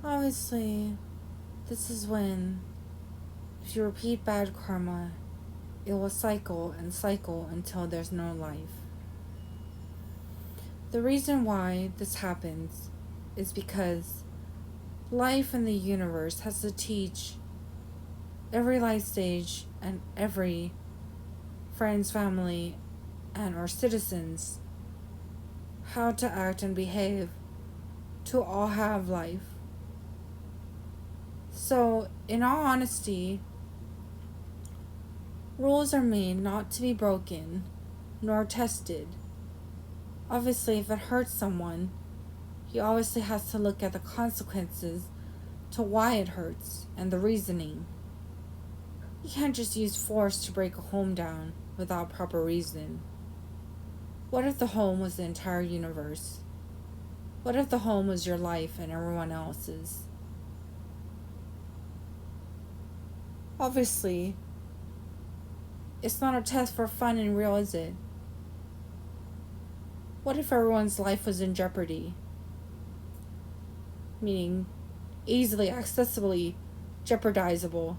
Obviously, this is when, if you repeat bad karma, it will cycle and cycle until there's no life. The reason why this happens is because life in the universe has to teach every life stage and every friends, family, and our citizens how to act and behave to all have life. So, in all honesty, rules are made not to be broken nor tested. Obviously, if it hurts someone, he obviously has to look at the consequences to why it hurts and the reasoning. You can't just use force to break a home down without proper reason. What if the home was the entire universe? What if the home was your life and everyone else's? Obviously, it's not a test for fun and real, is it? What if everyone's life was in jeopardy? Meaning, easily, accessibly jeopardizable.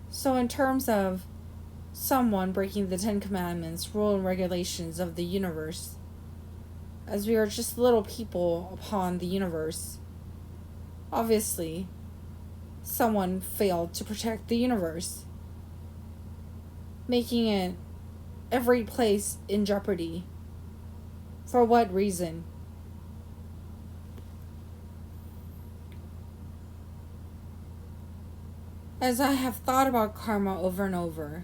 So, in terms of someone breaking the 10 Commandments, rule and regulations of the universe, as we are just little people upon the universe, obviously, someone failed to protect the universe, making it every place in jeopardy. For what reason? As I have thought about karma over and over,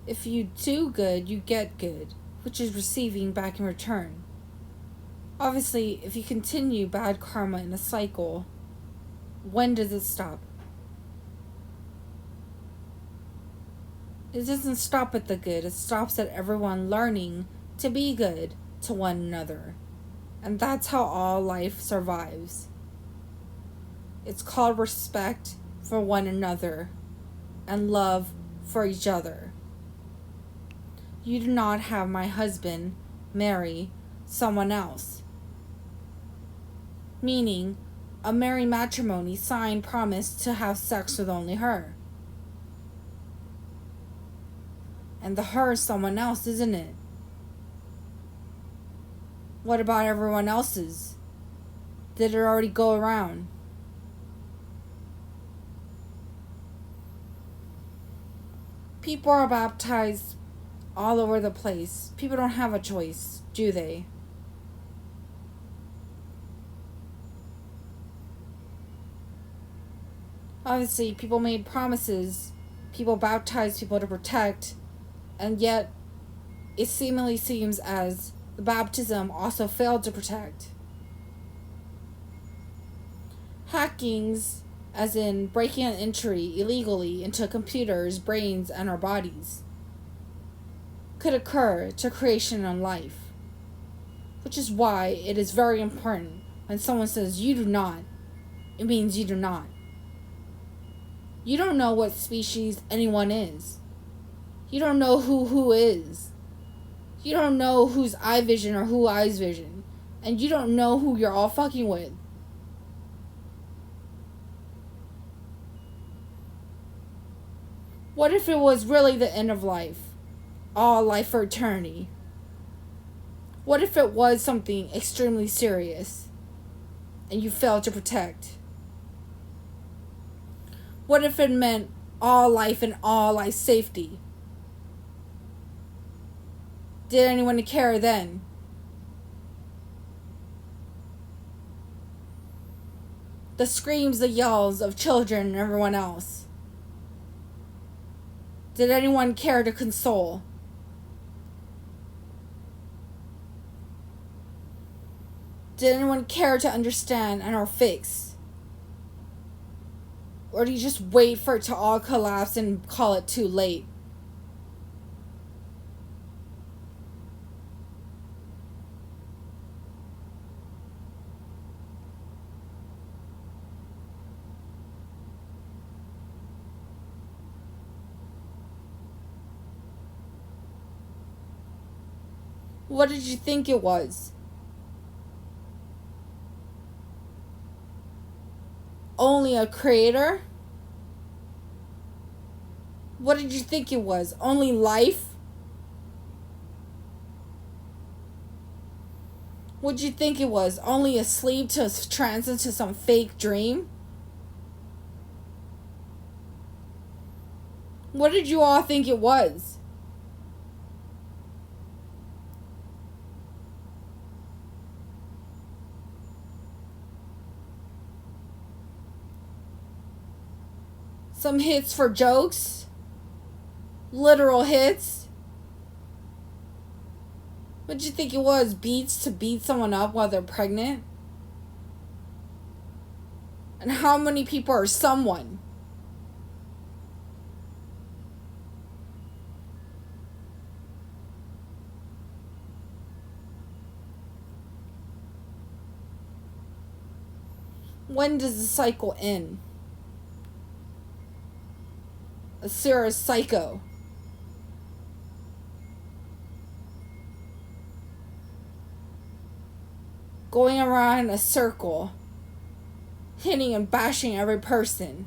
if you do good, you get good, which is receiving back in return. Obviously, if you continue bad karma in a cycle, when does it stop? It doesn't stop at the good, it stops at everyone learning to be good to one another. And that's how all life survives. It's called respect for one another and love for each other. You do not have my husband marry someone else. Meaning, a married matrimony signed promise to have sex with only her. And the her is someone else, isn't it? What about everyone else's? Did it already go around? People are baptized all over the place. People don't have a choice, do they? Obviously, people made promises. People baptized people to protect. And yet, it seemingly seems as the baptism also failed to protect. Hackings, as in breaking an entry illegally into computers, brains, and our bodies, could occur to creation and life. Which is why it is very important when someone says you do not, it means you do not. You don't know what species anyone is. You don't know who is. You don't know who's eye vision or who eyes vision. And you don't know who you're all fucking with. What if it was really the end of life? All life for eternity? What if it was something extremely serious and you failed to protect? What if it meant all life and all life safety? Did anyone care then? The screams, the yells of children and everyone else. Did anyone care to console? Did anyone care to understand and or fix? Or do you just wait for it to all collapse and call it too late? What did you think it was? only a creator? What did you think it was? Only life? What did you think it was? Only a sleep to trance into some fake dream? What did you all think it was? Some hits for jokes? Literal hits? What did you think it was? Beats to beat someone up while they're pregnant? And how many people are someone? When does the cycle end? A serious psycho. Going around in a circle, hitting and bashing every person.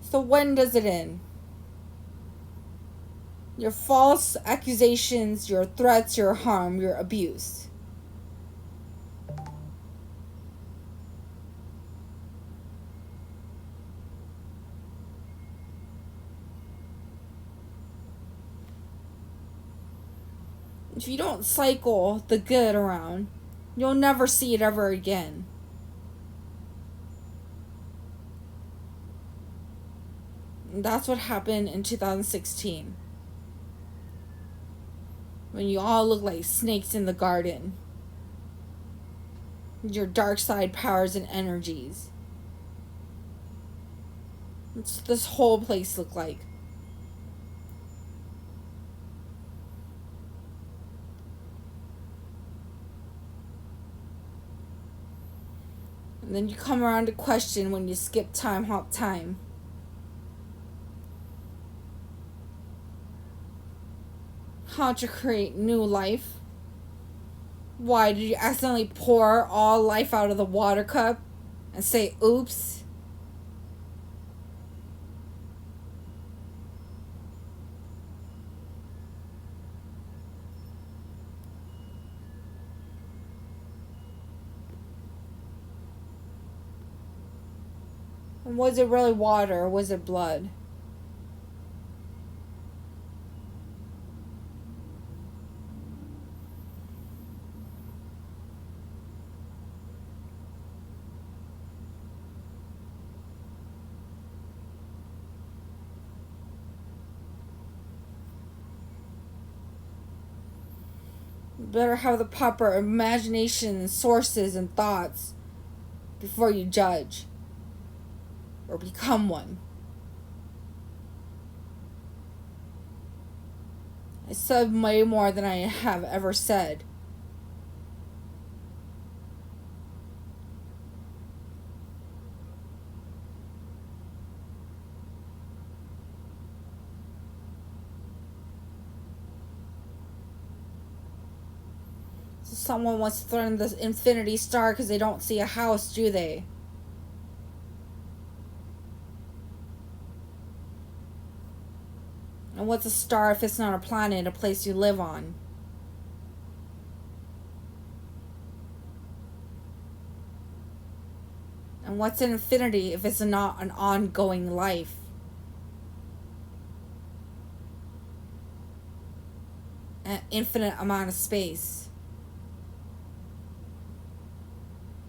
So when does it end? Your false accusations, your threats, your harm, your abuse. If you don't cycle the good around, you'll never see it ever again. And that's what happened in 2016. When you all look like snakes in the garden. Your dark side powers and energies. What's this whole place look like? And then you come around to question when you skip time, hop time. How to create new life. Why did you accidentally pour all life out of the water cup and say oops? And was it really water or was it blood? You better have the proper imagination, sources, and thoughts before you judge or become one. I said way more than I have ever said. So someone wants to threaten the infinity star because they don't see a house, do they? And what's a star if it's not a planet, a place you live on? And what's an infinity if it's not an ongoing life? An infinite amount of space.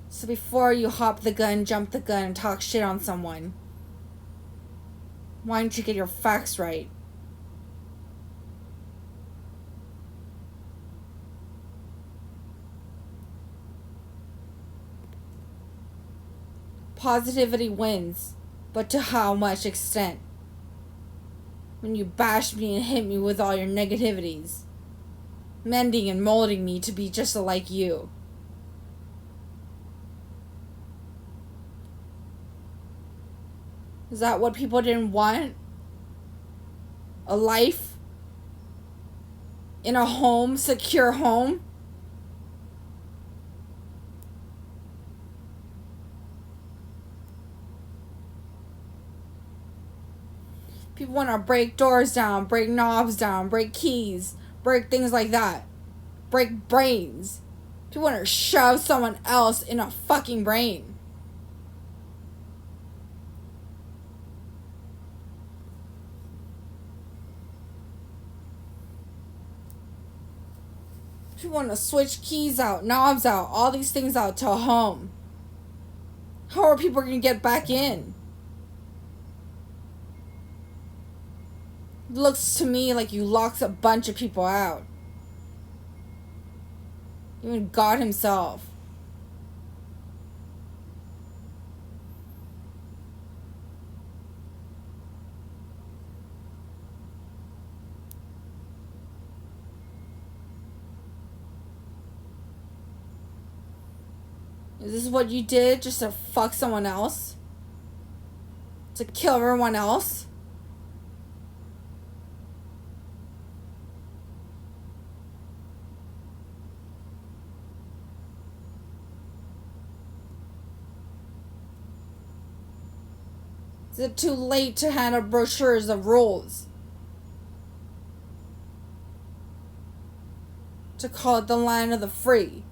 So before you hop the gun, jump the gun, and talk shit on someone, why don't you get your facts right? Positivity wins, but to how much extent? When you bash me and hit me with all your negativities, mending and molding me to be just like you. Is that what people didn't want? A life in a home, secure home? People want to break doors down, break knobs down, break keys, break things like that. Break brains. People want to shove someone else in a fucking brain. People want to switch keys out, knobs out, all these things out to a home. How are people going to get back in? It looks to me like you locked a bunch of people out. Even God himself. Is this what you did just to fuck someone else? To kill everyone else? Is it too late to hand out brochures of rules? To call it the land of the free?